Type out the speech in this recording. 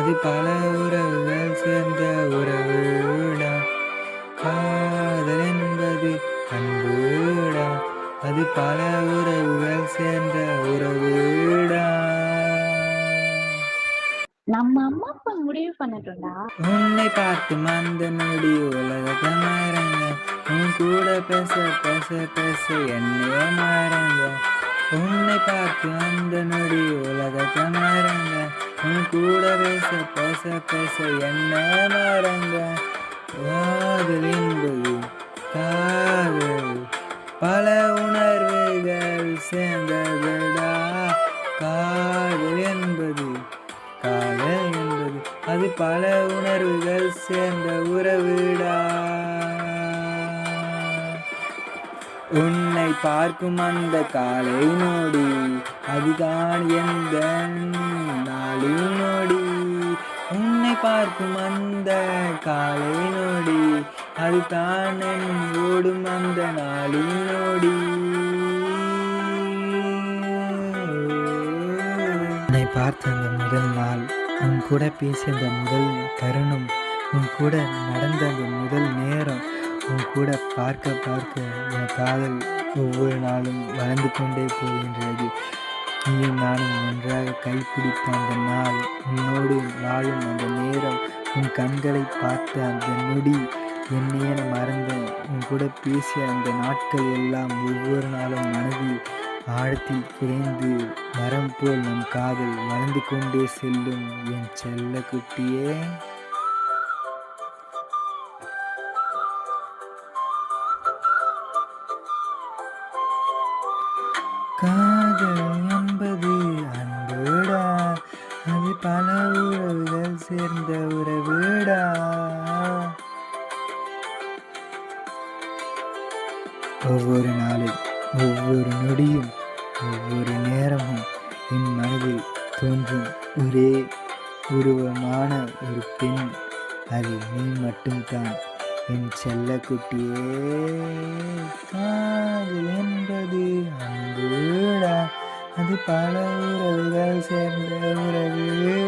அது பல உறவுகள் சேர்ந்த உறவுடா. காதல் என்பது அன்புடா. அது பல உறவுகள் சேர்ந்த உறவுடா. நம்ம அம்மா அப்பா முடிவு பண்ணட்டும்டா. உன்னை பார்த்து அந்த நொடி உலகத்தை மறந்த. உன் கூட பேச பேச பேச என்னையே மறந்த. உன்னை பார்த்து அந்த நொடி உலகத்தை மறந்த. உன் கூட பேச பேச பேச என்னையே மறந்த. காதல் என்பது காதல் பல உணர்வுகள் சேர்ந்ததுடா. காதல் என்பது அது பல உணர்வுகள் சேர்ந்த உறவுடா. உன்னை பார்க்கும் அந்த காலை நொடி அதுதான் எந்த நாளின் நொடி. உன்னை பார்க்கும் அந்த காலை நொடி அதுதான் ஓடும் அந்த நாளின் நொடி. உன்னை பார்த்த அந்த முதல் நாள், உன் கூட பேசிய அந்த முதல் தருணம், உன் கூட நடந்த அந்த முதல் நேரம், உன் கூட பார்க்க பார்க்க என் காதல் ஒவ்வொரு நாளும் வளர்ந்து கொண்டே போகின்றது. நீயும் நானும் ஒன்றாக கைப்பிடித்த அந்த நாள், உன்னோடு வாழும் அந்த நேரம், உன் கண்களை பார்த்த அந்த நொடி, என்னையே மறந்த உன் கூட பேசிய அந்த நாட்கள் எல்லாம் ஒவ்வொரு நாளும் மனதில் ஆழத்தில் புதைந்து மரம் போல் நம் காதல் வளர்ந்து கொண்டே செல்லும் என் செல்ல குட்டியே. காதல் என்பது அன்புடா. அது பல உறவுகள் சேர்ந்த உறவுடா. ஒவ்வொரு நாளும் ஒவ்வொரு நொடியும் ஒவ்வொரு நேரமும் என் மனதில் தோன்றும் ஒரே உருவமான ஒரு பெண், அது நீ மட்டும்தான் என் செல்ல குட்டியே. காதல் என்பது அன்புடா. அது பல உறவுகள் சேர்ந்த உறவுடா.